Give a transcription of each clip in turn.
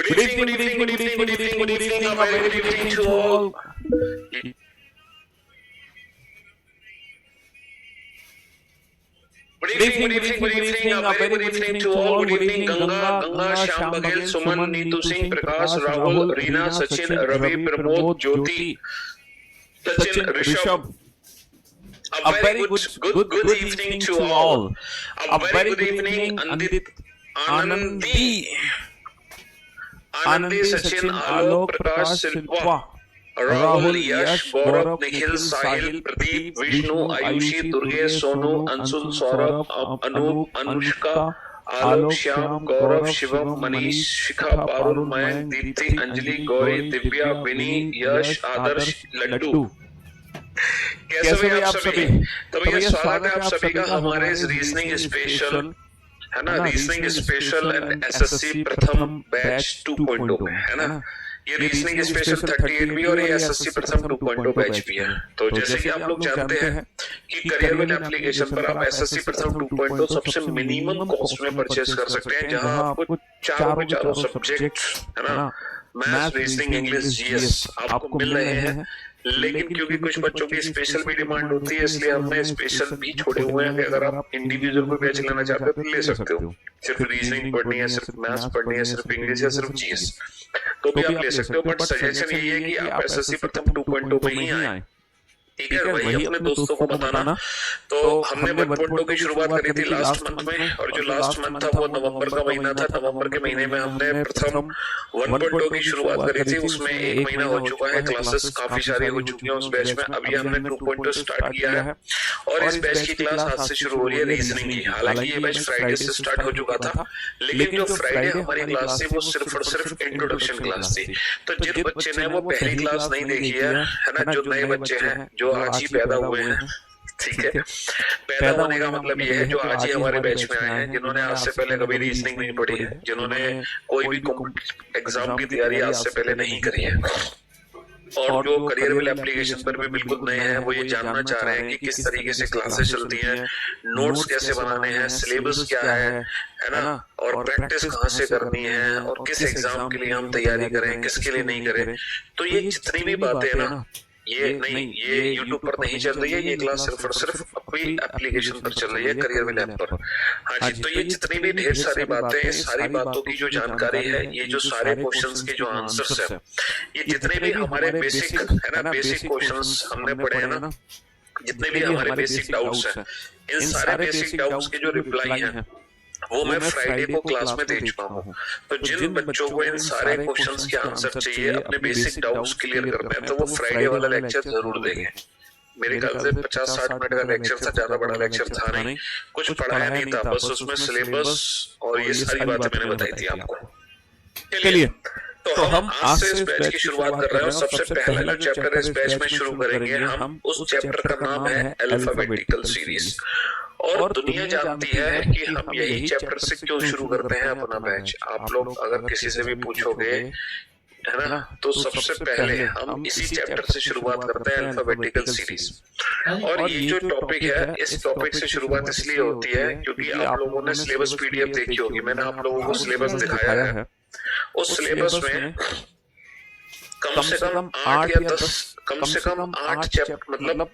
Good evening, good evening, good evening, good evening, good evening. A very good evening to all. Good evening, good evening, good evening. A very good evening to all. Good evening, Ganga, Shyam Bagel, Suman, Neetu Singh, Prakash, Rahul, Reena, Sachin, Ravi, Pramod, Jyoti, Sachin, Rishabh. A very good evening to all. A very good evening, Andit, Anandi, Sachin, Alok, Prakash, Silva, Rahul, Yash, Gaurav, Nikhil, Sahil, Pradeep, Vishnu, Ayushi, Durgesh, Sonu, Ansul, Saurabh, Anup, Anushka, Alok, Shyam, Gaurav, Shivam, Manish, Shikha, Parul, Mayank, Deepti, Anjali, Gauri, Divya, Vinny, Yash, Adarsh, Laddu। कैसे हैं आप सभी? तो भैया स्वागत है आप सभी का हमारे इस रीजनिंग स्पेशल, है ना, रीजनिंग स्पेशल एंड एसएससी प्रथम बैच 2.0 में, है ना। ये रीजनिंग स्पेशल 38 भी और ये एसएससी प्रथम 2.0 बैच भी है। तो जैसे कि आप लोग जानते हैं कि करियरवेल एप्लीकेशन पर आप एसएससी प्रथम 2.0 सबसे मिनिमम कॉस्ट में परचेज कर सकते हैं, जहां आपको चारों सब्जेक्ट, है ना, मैथ्स, रीजनिंग, इंग्लिश, जीएस आपको मिल रहे हैं। लेकिन क्योंकि कुछ बच्चों की स्पेशल भी डिमांड होती है, इसलिए हमने स्पेशल भी छोड़े हुए हैं कि अगर आप इंडिविजुअल को बैच लेना चाहते हो तो ले सकते हो। सिर्फ रीजनिंग पढ़नी है, सिर्फ मैथ्स पढ़नी है, सिर्फ इंग्लिश या सिर्फ जीएस तो भी आप ले सकते हो। बट सजेशन यही है कि आप एसएससी प्रथम 2.0 में ही आए, ठीक है। वही अपने दोस्तों को बताना। तो हमने 1.0 की शुरुआत करी थी लास्ट मंथ में, और जो लास्ट मंथ था वो नवंबर का महीना था। नवंबर के महीने में हमने प्रथम 1.0 की शुरुआत करी थी। उसमें 1 महीना हो चुका है, क्लासेस काफी सारी हो चुकी हैं उस बैच में। अभी हमने 2.0 स्टार्ट किया है और इस बैच की क्लास आज से शुरू हो रही है रीजनिंग की। हालांकि ये बैच फ्राइडे से स्टार्ट हो चुका था, लेकिन जो फ्राइडे हमारी क्लास थी वो सिर्फ और सिर्फ इंट्रोडक्शन क्लास थी। तो जिन बच्चे ने वो पहली क्लास नहीं देखी है ना, जो नए बच्चे हैं जो आज ही पैदा हुए हैं, ठीक है, पैदा होने का मतलब ये है जो आज ही हमारे बैच में आए हैं, जिन्होंने आज से पहले कभी रीजनिंग नहीं पढ़ी है, जिन्होंने कोई भी एग्जाम की तैयारी आज से पहले नहीं करी है, और जो करियरवेल एप्लीकेशन पर भी बिल्कुल नए हैं, वो ये जानना चाह रहे हैं कि किस तरीके से क्लासेस चलती हैं, नोट्स कैसे बनाने हैं, सिलेबस क्या है ना, और प्रैक्टिस कहाँ से करनी है, और किस एग्जाम के लिए हम तैयारी करें, किसके लिए नहीं करें। तो ये जितनी भी बातें हैं ना, ये YouTube पर नहीं चल रही है, ये क्लास सिर्फ और सिर्फ अपनी एप्लीकेशन पर चल रही है, करियरवेल ऐप पर। हाँ जी, तो ये जितनी भी ढेर सारी बातें, सारी बातों की जो जानकारी है, ये जो सारे क्वेश्चंस के जो आंसर्स है, ये जितने भी हमारे बेसिक, है ना, बेसिक क्वेश्चंस हमने पढ़े हैं ना, जितने भी हमारे बेसिक डाउट्स हैं, इन सारे बेसिक डाउट्स के जो रिप्लाई हैं वो मैं फ्राइडे को क्लास में दे चुका हूँ। तो जिन बच्चों को इन सारे क्वेश्चंस के आंसर चाहिए, अपने बेसिक डाउट्स क्लियर करने हैं, तो वो फ्राइडे वाला लेक्चर जरूर देंगे। मेरे ख्याल से 50-60 मिनट का लेक्चर था, ज्यादा बड़ा लेक्चर था नहीं, कुछ पढ़ाया नहीं था, बस उसमें सिलेबस और ये सारी बातें मैंने बताई थी आपको। चलिए, तो हम आज से इस बैच की शुरुआत कर रहे हैं, और सबसे पहला जो चैप्टर इस बैच में शुरू करेंगे हम, उस चैप्टर का नाम है अल्फाबेटिकल सीरीज। और दुनिया जानती है कि हम यही चैप्टर से क्यों शुरू करते हैं अपना बैच। आप लोग अगर किसी से भी पूछोगे, है ना, तो सबसे पहले हम इसी चैप्टर से शुरुआत करते हैं, अल्फाबेटिकल सीरीज। और ये जो टॉपिक है, इस टॉपिक से शुरुआत इसलिए होती है क्योंकि आप लोगों ने सिलेबस पीडीएफ देखी होगी, मैंने आप लोगों को सिलेबस दिखाया है। उस सिलेबस में कम से कम 8 या 10, कम से कम 8 चैप्टर, मतलब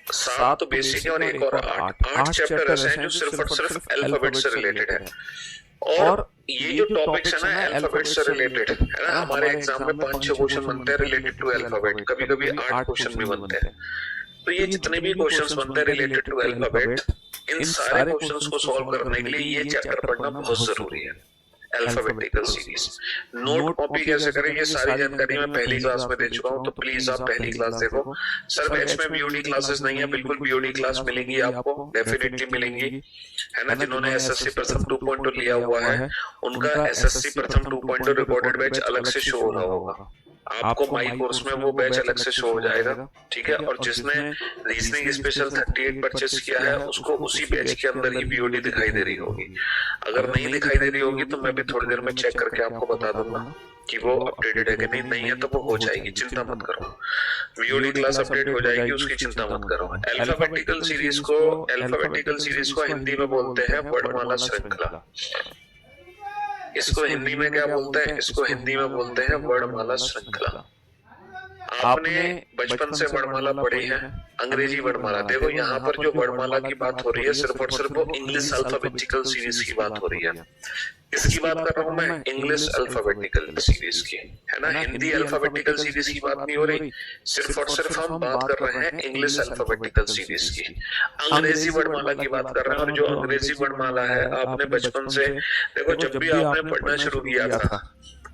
7 तो बेसिक है और एक और 8 चैप्टर ऐसे हैं जो सिर्फ और सिर्फ अल्फाबेट से रिलेटेड है। और ये जो टॉपिक्स है ना अल्फाबेट से रिलेटेड, है ना, हमारे एग्जाम में 5-6 क्वेश्चन बनते हैं रिलेटेड टू अल्फाबेट, कभी कभी 8 क्वेश्चन भी बनते हैं। तो ये जितने भी क्वेश्चंस बनते हैं रिलेटेड टू अल्फाबेट, इन सारे क्वेश्चंस को सॉल्व करने के लिए ये चैप्टर पढ़ना बहुत जरूरी है, अल्फाबेटिकल सीरीज। नोट कॉपी कैसे करें, ये सारी जानकारी मैं पहली क्लास में दे चुका हूँ, तो प्लीज आप पहली क्लास देखो। सर बैच में बीओडी क्लासेस नहीं है, बिल्कुल बीओडी क्लास मिलेंगी आपको, डेफिनेटली मिलेंगी, है ना। जिन्होंने एसएससी प्रथम 2.0 लिया हुआ है, उनका एसएससी प्रथम 2.0 रिकॉर्डेड बैच अलग से शो हो रहा होगा आपको, माई कोर्स में वो बैच अलग से शो हो जाएगा, ठीक है। और जिसने रीजनिंग स्पेशल 38 परचेस किया है, उसको उसी बैच के अंदर ही बीओडी दिखाई दे रही होगी। अगर नहीं दिखाई दे रही होगी तो मैं भी थोड़ी देर में चेक करके आपको बता दूंगा कि वो अपडेटेड है कि नहीं है, तो वो हो जाएगी, चिंता मत करो। बीओडी क्लास अपडेट हो जाएगी, उसकी चिंता मत करो। अल्फाबेटिकल सीरीज को हिंदी में बोलते हैं वर्णमाला श्रृंखला। इसको हिंदी में क्या बोलते हैं? इसको हिंदी में बोलते हैं वर्णमाला श्रृंखला। आपने बचपन से वर्णमाला पढ़ी है, अंग्रेजी वर्णमाला। देखो यहाँ पर जो वर्णमाला की बात हो रही है सिर्फ और सिर्फ वो इंग्लिश अल्फाबेटिकल सीरीज की बात हो रही है। इसकी बात कर रहा हूँ मैं इंग्लिश अल्फाबेटिकल सीरीज की, है ना। हिंदी अल्फाबेटिकल सीरीज की बात नहीं हो रही, सिर्फ और सिर्फ हम बात कर रहे हैं इंग्लिश अल्फाबेटिकल सीरीज की। अंग्रेजी वर्णमाला की बात कर रहे हैं। और जो अंग्रेजी वर्णमाला है आपने बचपन से, देखो जब भी आपने पढ़ना शुरू किया था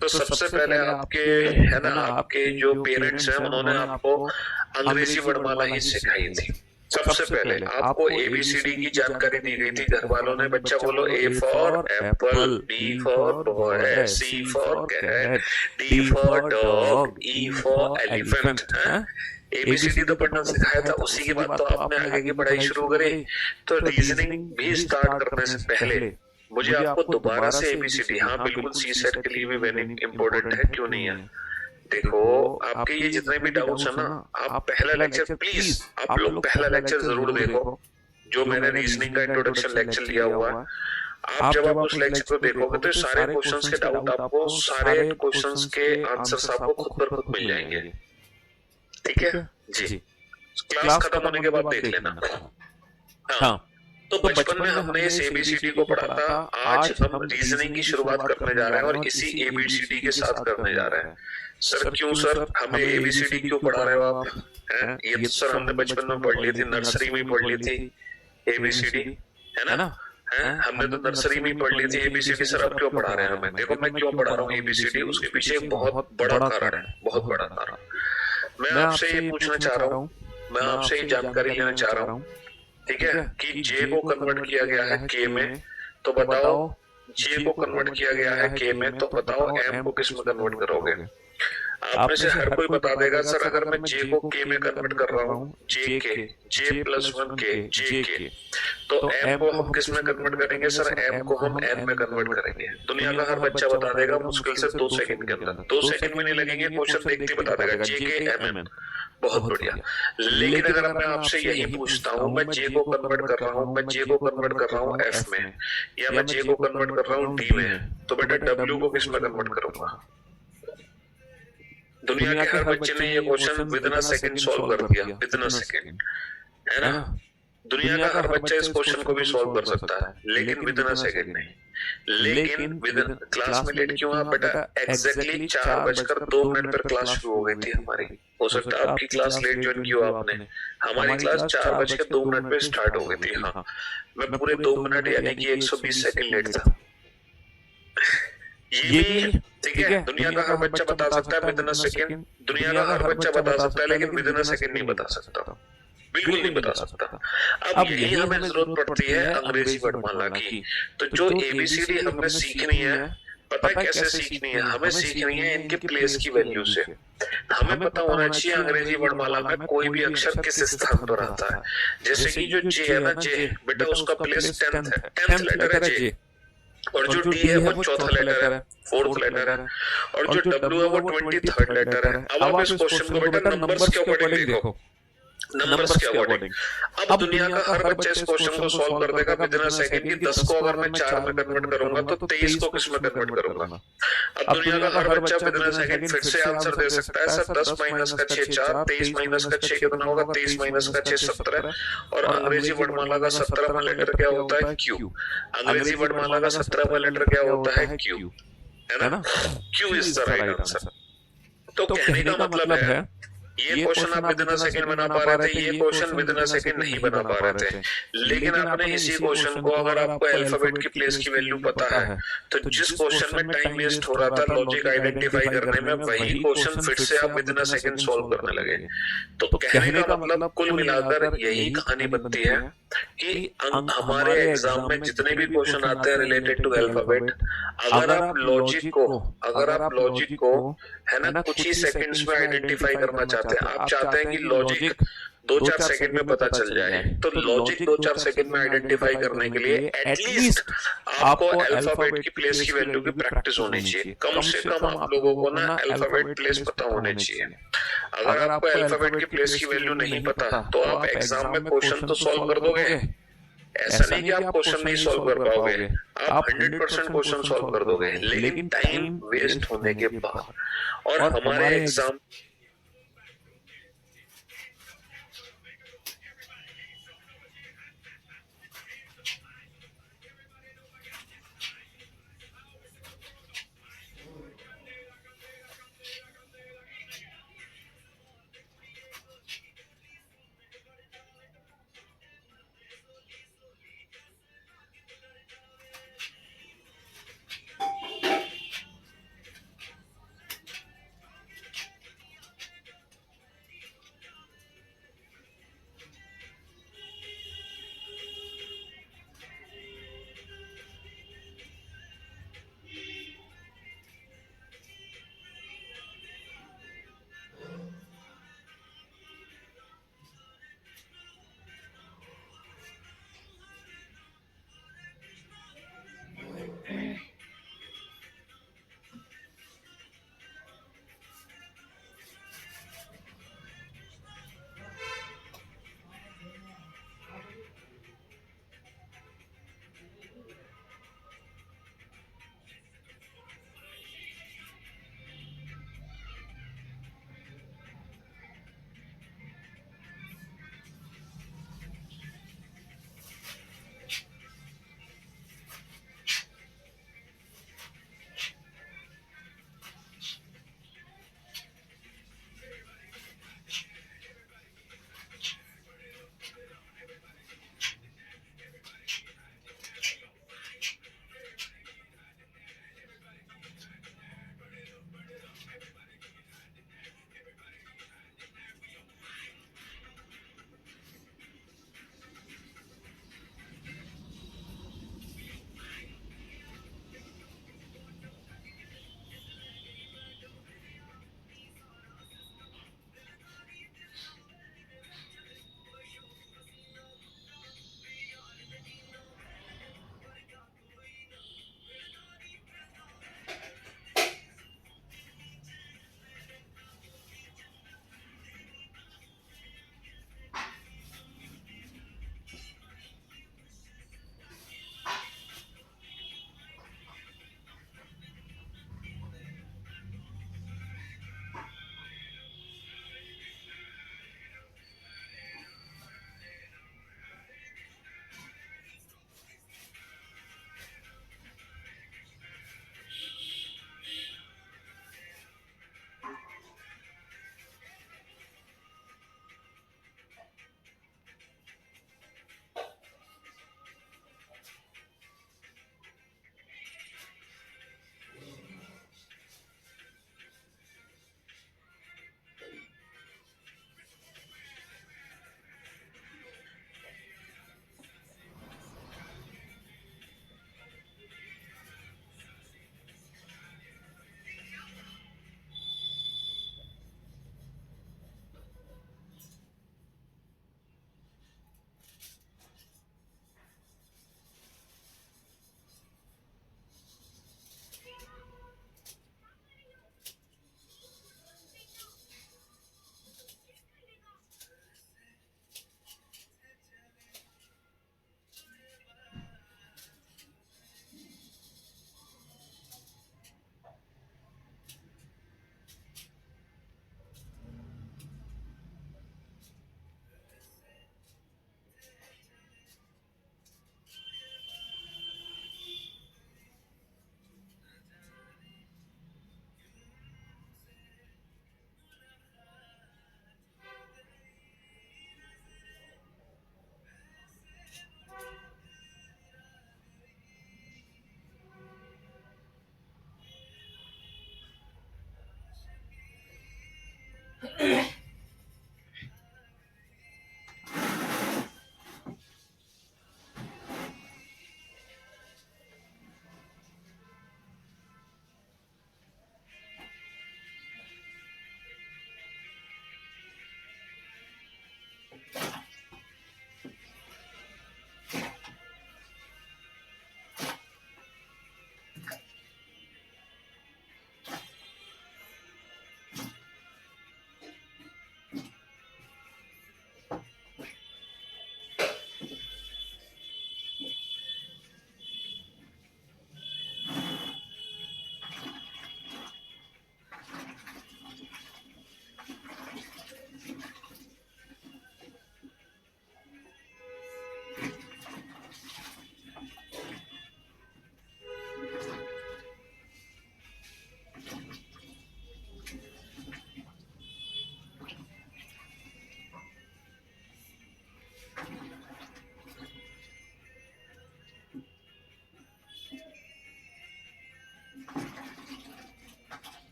तो सबसे पहले आपके, है ना, आपके जो पेरेंट्स हैं उन्होंने आपको अंग्रेजी वर्णमाला ही सिखाई थी। सबसे पहले आपको ABCD की जानकारी दी गई थी। घर वालों ने, बच्चा बोलो, A for apple, B for boy, C for cat, D for dog, E for elephant. ABCD तो पढ़ना सिखाया था, उसी के बाद तो आपने आगे की पढ़ाई शुरू करी। तो रीजनिंग भी स्टार्ट करने से पहले मुझे आपको दोबारा से ABCD, हाँ बिल्कुल, सी सेट के लिए भी वेरी इंपॉर्टेंट है, क्यों नहीं है। देखो आपके ये जितने भी डाउट्स है ना, आप पहला लेक्चर प्लीज, आप लोग पहला लेक्चर जरूर देखो जो मैंने रीजनिंग का इंट्रोडक्शन लेक्चर लिया हुआ है। आप जब आप उस लेक्चर को देखोगे तो सारे क्वेश्चंस के डाउट आपको, सारे क्वेश्चंस के आंसर्स आपको खुद पर खुद मिल जाएंगे। ठीक है जी, क्लास खत्म होने के बाद देख लेना। हाँ, तो बचपन में हमने इस ABCD को पढ़ा था। आज हम रीजनिंग की शुरुआत करने जा रहे हैं और इसी ABCD के साथ करने जा रहे हैं। सर क्यों सर, हमें ABCD क्यों पढ़ा रहे हो आप? ये तो सर हमने बचपन में पढ़ ली थी, नर्सरी में पढ़ ली थी ABCD, है ना। हमने तो नर्सरी में पढ़ ली थी ABCD। सर अब क्यों पढ़ा रहे हैं हमें? देखो मैं क्यों पढ़ा रहा हूँ ABCD, उसके पीछे एक बहुत बड़ा कारण है, बहुत बड़ा कारण। मैं आपसे ये पूछना चाह रहा हूँ, मैं आपसे ये जानकारी लेना चाह रहा हूँ, ठीक है, कि J को कन्वर्ट किया गया है K में, तो बताओ J को कन्वर्ट किया गया है K में, तो बताओ M को किस में कन्वर्ट करोगे? आप में से हर कोई बता देगा सर अगर मैं J को K में कन्वर्ट कर रहा हूँ, J+1K, JK, तो M को हम किस में कन्वर्ट करेंगे? सर M को हम N में कन्वर्ट करेंगे। दुनिया का हर बच्चा बता देगा मुश्किल से 2 सेकंड के अंदर, 2 सेकंड में नहीं लगेंगे, क्वेश्चन देखते बता देगा JK MM। बहुत बढ़िया। लेकिन अगर मैं आपसे यही पूछता हूँ, मैं J को कन्वर्ट कर रहा हूँ, मैं J को कन्वर्ट कर रहा हूँ F में, या मैं J को कन्वर्ट कर रहा हूँ D में, तो बेटा W को किस में कन्वर्ट करूंगा? दुनिया के हर बच्चे ने ये question with in a second solve कर दिया, विद इन अ सेकंड, है ना। दुनिया का हर बच्चा इस क्वेश्चन को भी सॉल्व कर सकता है, लेकिन विद इन अ सेकंड नहीं। लेकिन विद इन क्लास में लेट क्यों हुआ बेटा? एग्जैक्टली 4:02 पर क्लास शुरू हो गई थी हमारी। हो सकता है आपकी क्लास लेट ज्वाइन की हो आपने, हमारी क्लास 4:02 पे स्टार्ट हो गई थी। हाँ, मैं पूरे 2 मिनट यानी कि 120 सेकंड लेट था। ये भी ठीक है, दुनिया का हर बच्चा बता सकता है विद इन अ सेकंड, दुनिया का हर बच्चा बता सकता है, लेकिन विद इन अ सेकंड नहीं बता सकता, बिल्कुल नहीं बता सकता। अब यही हमें जरूरत पड़ती है अंग्रेजी वर्णमाला की। तो जो ABCD हमने सीखनी है, पता है कैसे सीखनी है? हमें सीखनी है इनके प्लेस की वैल्यू से। हमें पता होना चाहिए अंग्रेजी वर्णमाला में कोई भी अक्षर किस स्थान पर आता है। जैसे कि जो J है ना, J बेटा उसका प्लेस 10th है, 10th लेटर है J, और जो D है वो 4th लेटर है, 4th लेटर है, और जो W है वो 23rd लेटर है। अब आप इस क्वेश्चन को बेटा नंबर्स के अकॉर्डिंग देखो, नंबर्स के अकॉर्डिंग। अब दुनिया का हर बच्चा इस क्वेश्चन को सॉल्व कर देगा विद इन अ सेकंड कि 10 को अगर मैं 4 में कन्वर्ट करूंगा तो 23 को किस में कन्वर्ट करूंगा? अब दुनिया का हर बच्चा विद इन अ सेकंड फिर से आंसर दे सकता है, सर 10 माइनस का 6 4, 23 माइनस का 6 कितना होगा? 23 माइनस का 6 17। और अंग्रेजी वर्णमाला का 17वां लेटर क्या होता है? Q। अंग्रेजी वर्णमाला का 17वां लेटर क्या होता है? Q, है ना। Q is the right answer. तो कहने का मतलब है ये क्वेश्चन आप विद इन अ सेकंड बना पा रहे थे, ये question with in a second नहीं बना पा रहे थे। लेकिन आपने इसी क्वेश्चन को, अगर आपको अल्फाबेट की प्लेस की वैल्यू पता है, तो जिस क्वेश्चन में टाइम वेस्ट हो रहा था लॉजिक आइडेंटिफाई करने में, वही क्वेश्चन फिर से आप with in a second solve करने लगे। तो कहने का मतलब कुल मिलाकर यही कहानी बनती है कि हमारे एग्जाम में जितने भी क्वेश्चन आते हैं रिलेटेड टू अल्फाबेट, अगर आप लॉजिक को है ना कुछ ही सेकंड्स में आइडेंटिफाई करना चाहते हैं, आप चाहते हैं कि लॉजिक 2-4 सेकंड में पता चल जाए, तो लॉजिक 2-4 सेकंड में आइडेंटिफाई करने के लिए एटलीस्ट आपको अल्फाबेट की प्लेस की वैल्यू की प्रैक्टिस होनी चाहिए। कम से कम आप लोगों को ना अल्फाबेट प्लेस पता होने चाहिए। अगर आपको अल्फाबेट की प्लेस की वैल्यू नहीं पता तो आप एग्जाम में क्वेश्चन तो सॉल्व कर दोगे, ऐसा नहीं कि आप क्वेश्चन नहीं सॉल्व कर पाओगे, आप 100% क्वेश्चन सॉल्व कर दोगे, लेकिन टाइम वेस्ट होने के बाद। और हमारे एग्जाम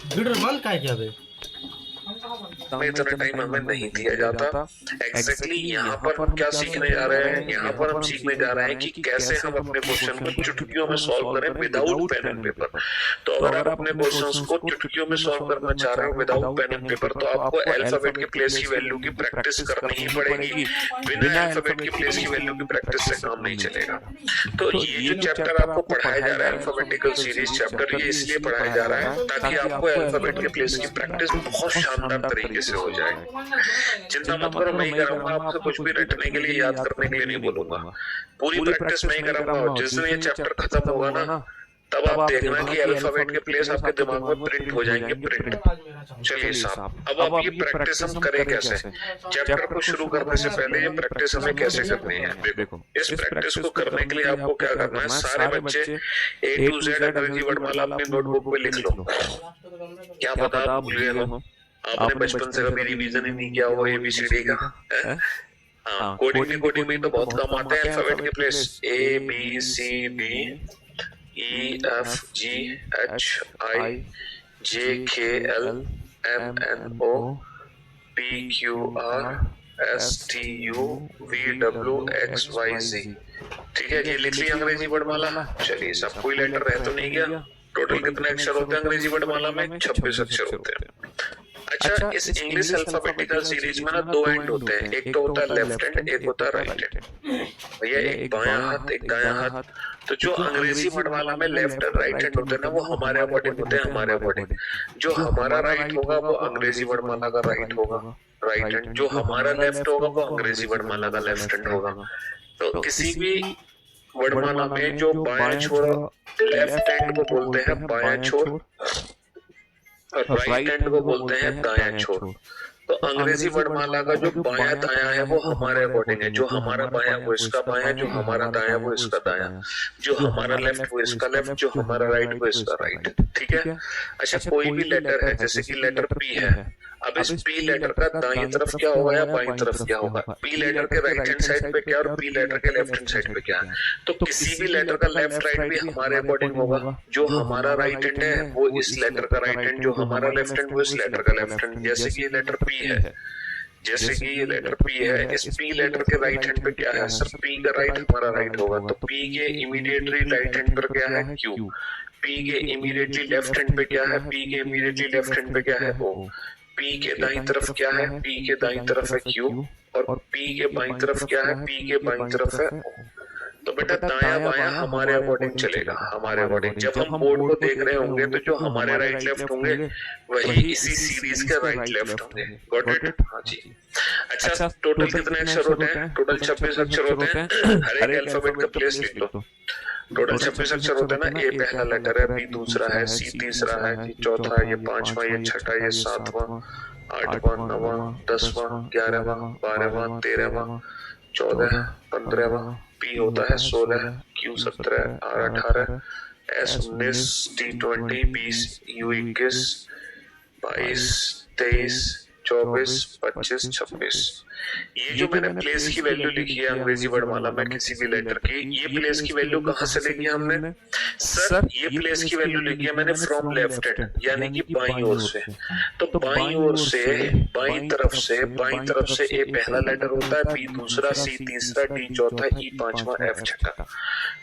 वीडियो बंद काय किया बे? में इतना टाइम हमें नहीं दिया जाता। एग्जैक्टली यहाँ पर हम क्या सीखने जा रहे हैं? यहाँ पर हम सीखने जा रहे हैं कि कैसे हम अपने क्वेश्चन को चुटकियों में सॉल्व करें विदाउट पेन एंड पेपर। तो अगर आप अपने क्वेश्चंस को चुटकियों में सॉल्व करना चाह रहे हो विदाउट पेन एंड पेपर, तो आपको अल्फाबेट के प्लेस की वैल्यू की प्रैक्टिस करनी ही पड़ेगी। बिना अल्फाबेट की प्लेस की वैल्यू की प्रैक्टिस से काम नहीं चलेगा। तो ये जो चैप्टर आपको पढ़ाया जा रहा है अल्फाबेटिकल सीरीज चैप्टर, ये इसलिए पढ़ाया जा रहा है ताकि आपको अल्फाबेट के प्लेस की प्रैक्टिस बहुत शानदार तरीके से हो जाए। चिंता मत करो, मैं ही कराऊंगा आपसे, कुछ भी रटने के लिए याद करने के लिए नहीं बोलूंगा, पूरी प्रैक्टिस मैं ही कराऊंगा। और जिस दिन ये चैप्टर खत्म होगा ना, तब आप देखना कि अल्फाबेट के प्लेस आपके दिमाग में प्रिंट हो जाएंगे, प्रिंट। चलिए साहब, अब आप ये प्रैक्टिस हम करें कैसे? चैप्टर को शुरू करने से पहले ये प्रैक्टिस हमें कैसे करनी है? देखो, इस प्रैक्टिस को करने के लिए आपको क्या करना है, सारे बच्चे A to Z अंग्रेजी वर्णमाला अपनी नोटबुक पे लिख लो। क्या पता आप भूल गए हो, आपने बचपन से कभी रिवीजन ही नहीं किया हो ABCD का। हाँ, कोडिंग में तो बहुत कम आते हैं अल्फाबेट के प्लेस। ABCD EFGHIJKLMNO PQRSTUVWXYZ। ठीक है, ये लिख ली अंग्रेजी वर्णमाला। चलिए, सब कोई लेटर रह तो नहीं गया? टोटल कितने अक्षर होते हैं अंग्रेजी वर्णमाला में? 26 अक्षर होते हैं। अच्छा, इस इंग्लिश अल्फाबेटिकल सीरीज में ना दो एंड होते हैं, एक तो होता है लेफ्ट हैंड, एक होता है राइट हैंड। भैया, एक बायां हाथ, एक दायां हाथ। तो जो अंग्रेजी वर्णमाला में लेफ्ट एंड राइट हैंड होते हैं ना, वो हमारे अकॉर्डिंग होते हैं, हमारे अकॉर्डिंग। जो हमारा राइट होगा वो अंग्रेजी वर्णमाला का राइट होगा, राइट हैंड। जो हमारा लेफ्ट होगा वो अंग्रेजी वर्णमाला का लेफ्ट हैंड होगा। तो किसी भी वर्णमाला में जो बायां छोर लेफ्ट हैंड को बोलते हैं बायां छोर, और राइट हैंड को बोलते हैं दायां छोर। तो अंग्रेजी वर्णमाला का जो बायां दायां है वो हमारे अकॉर्डिंग है। जो हमारा बायां वो इसका बायां, जो हमारा दायां वो इसका दायां, जो हमारा लेफ्ट वो इसका लेफ्ट, जो हमारा राइट वो इसका राइट। ठीक है। अच्छा, कोई भी लेटर है, जैसे कि लेटर P है, अब इस P लेटर का दाईं तरफ क्या होगा या बाईं तरफ क्या होगा? P लेटर के राइट हैंड साइड पे क्या और P लेटर के लेफ्ट हैंड साइड पे क्या है? तो किसी भी लेटर का लेफ्ट राइट भी हमारे अकॉर्डिंग होगा। जो हमारा राइट हैंड है वो इस लेटर का राइट हैंड, जो हमारा लेफ्ट हैंड वो इस लेटर का लेफ्ट हैंड। जैसे कि ये लेटर P है, जैसे कि ये लेटर P है, इस P लेटर के राइट हैंड पे क्या है? सर, P का राइट हमारा राइट होगा। तो P के इमीडिएटली राइट हैंड पर क्या है? Q। P के इमीडिएटली लेफ्ट हैंड पे क्या है? P के इमीडिएटली लेफ्ट हैंड पे क्या है? O। P के दाईं तरफ क्या है? P के दाईं तरफ है Q, और P के बाईं तरफ क्या है? P के बाईं तरफ है O। तो बेटा, दायां बायां हमारे अकॉर्डिंग चलेगा, हमारे अकॉर्डिंग। जब हम बोर्ड को देख रहे होंगे तो जो हमारे राइट लेफ्ट होंगे वही इसी सीरीज के राइट लेफ्ट होंगे। Got it? हाँ जी। अच्छा, टोटल कितने अक्षर होते हैं? टोटल 26 अक्षर होते हैं। हर एक अल्फाबेट का प्लेस लिख लो। टोटल 26 अक्षर होते हैं ना। A पहला लेटर है, B दूसरा है, C तीसरा है, G चौथा, ये पांचवा, ये छठा, ये सातवां, आठवां, नवां, 10वां, 11वां, 12वां, 13वां, 14, 15वां, P होता है 16, Q 17, R 18, S 19, T 20, 20, U 21, 22, 23, 24, 25, 26। ये जो मैंने प्लेस की वैल्यू लिखी है अंग्रेजी वर्णमाला में किसी भी लेटर की, ये प्लेस की वैल्यू कहाँ से लिखी है हमने? सर, ये प्लेस की वैल्यू लिखी है मैंने फ्रॉम लेफ्ट हैंड, यानी कि बाईं ओर से। तो बाईं ओर से, बाईं तरफ से A पहला लेटर होता है, B दूसरा, C तीसरा, D चौथा, E पांचवा, F छठा।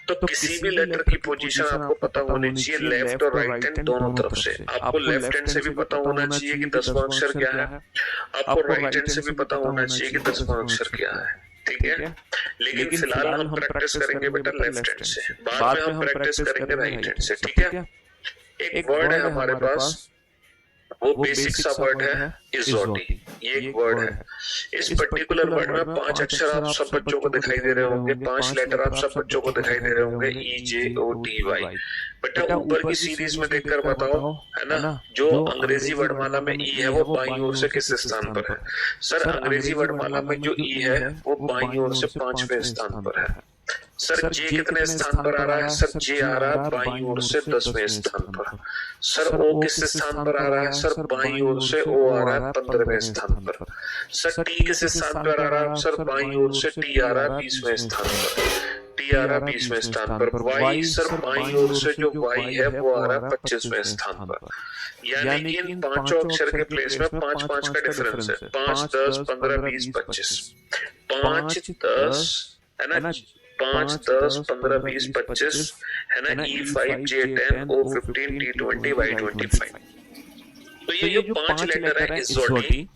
तो किसी भी लेटर की पोजीशन आपको पता होनी चाहिए लेफ्ट और राइट हैंड दोनों तरफ से। आपको लेफ्ट हैंड से भी पता होना चाहिए कि 10वां अक्षर क्या है, आपको राइट हैंड से भी पता होना चाहिए कि 10वां अक्षर क्या है। ठीक है, लेकिन फिलहाल हम प्रैक्टिस करेंगे बेटा लेफ्ट हैंड से, बाद में हम प्रैक्टिस करेंगे राइट हैंड से। ठीक है। एक वर्ड है हमारे पास, वो बेसिक सा वर्ड है इजोटी। ये एक वर्ड है। इस पर्टिकुलर वर्ड में 5 अक्षर आप सब बच्चों को दिखाई दे रहे होंगे, 5 लेटर आप सब बच्चों को दिखाई दे रहे होंगे, EJOTY। बेटा, ऊपर की सीरीज में देखकर बताओ, है ना, जो अंग्रेजी वर्णमाला में ई है वो बाईं ओर से किस स्थान पर है? सर, अंग्रेजी वर्णमाला में जो ई है वो बाईं ओर से 5वें स्थान पर है। सर, जे कितने स्थान पर आ रहा है? सर, जे आ रहा है बाईं ओर से 10वें स्थान पर। सर, ओ किस स्थान पर आ रहा है? सर, बाईं ओर से ओ आ रहा है 15वें स्थान पर। सर, टी किस स्थान पर आ रहा है? सर, बाईं ओर से टी आ रहा है 20वें स्थान पर। टी डी आ रहा 20वें स्थान पर। वाई सर बाईं ओर से जो वाई है वो आ रहा 25वें स्थान पर। यानी कि इन पांचों अक्षर के प्लेस में 5-5 का डिफरेंस है। 5, 10, 15, 20, 25। 5, 10 है ना, 5, 10, 15, 20, 25 है ना। E5, J10, O15, T20, Y25। तो ये जो 5 लेटर है इजोटी,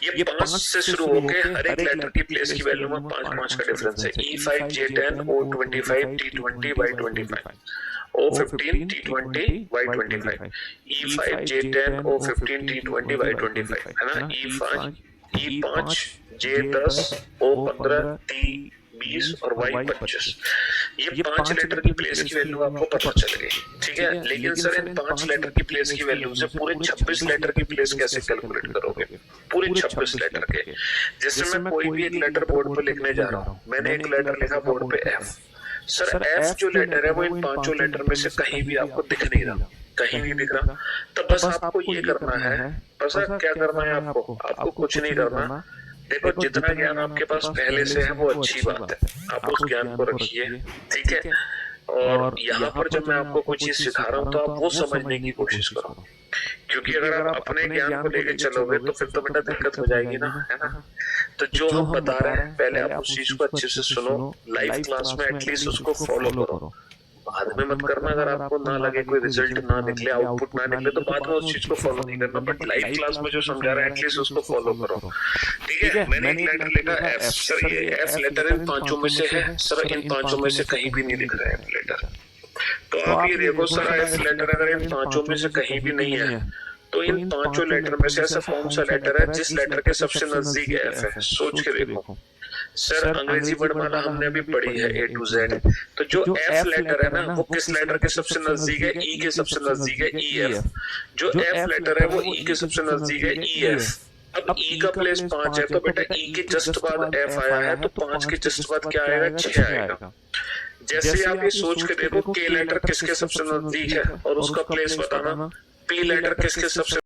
ये 5 से शुरू होके हर एक लेटर की प्लेस की वैल्यू में 5-5 का डिफरेंस है। E5, J10, O25, T20, Y25, O15, T20, Y25, E5, J10, O15, T20, Y25 है ना। E5, J10, O15, T20 और Y25। ये 5 लेटर की प्लेस की वैल्यू आपको पता चल गई, ठीक है। लेकिन सर इन 5 लेटर की प्लेस की वैल्यू से पूरे 26 लेटर की प्लेस कैसे कैलकुलेट करोगे? पूरे 26 लेटर के। जैसे मैं कोई भी एक लेटर बोर्ड पे लिखने जा रहा हूँ, मैंने एक लेटर लिखा बोर्ड पे F। सर F जो लेटर है वो इन 5 लेटर में से कहीं भी आपको दिख नहीं रहा, कहीं नहीं दिख रहा। तो बस आपको ये करना है, बस क्या करना है आपको कुछ नहीं करना। देखो जितना ज्ञान आपके पास पहले से है वो अच्छी बात है, आप उस ज्ञान को रखिए, ठीक है। और यहाँ पर जब मैं आपको कोई चीज सिखा रहा हूँ तो आप वो समझने की कोशिश करो, क्योंकि अगर आप अपने ज्ञान को लेके चलोगे तो फिर तो बेटा दिक्कत हो जाएगी ना, है ना। तो जो हम बता रहे हैं पहले आप उस चीज को अच्छे से सुनो, लाइव क्लास में एटलीस्ट उसको फॉलो करो। बाद में मत करना, अगर आपको ना लगे, कोई रिजल्ट ना निकले, आउटपुट ना निकले, तो बाद में उस चीज को फॉलो नहीं करना। बट लाइव क्लास में जो समझा रहा है एटलीस्ट उसको फॉलो करो, ठीक है। मैंने एक लेटर लिखा F। सर ये F लेटर इन 5 में से है, सर इन 5 में से कहीं भी नहीं दिख रहा है लेटर। तो आप ये देखो सर F लेटर अगर इन 5 में से कहीं भी नहीं है तो इन 5 लेटर में से ऐसा कौन सा लेटर है जिस लेटर के सबसे नजदीक F है? सोच के देखो। सर अंग्रेजी वर्णमाला हमने अभी पढ़ी है A to Z, तो जो F लेटर है ना वो किस लेटर के सबसे नजदीक है? E के सबसे नजदीक है, EF। जो F लेटर है वो E के सबसे नजदीक है, EF। अब E का प्लेस 5 है तो बेटा E के जस्ट बाद F आया है, तो 5 के जस्ट बाद क्या आएगा? 6 आएगा। जैसे आप ये सोच के देखो K लेटर किसके सबसे नजदीक है और उसका प्लेस बताना, P लेटर किसके सबसे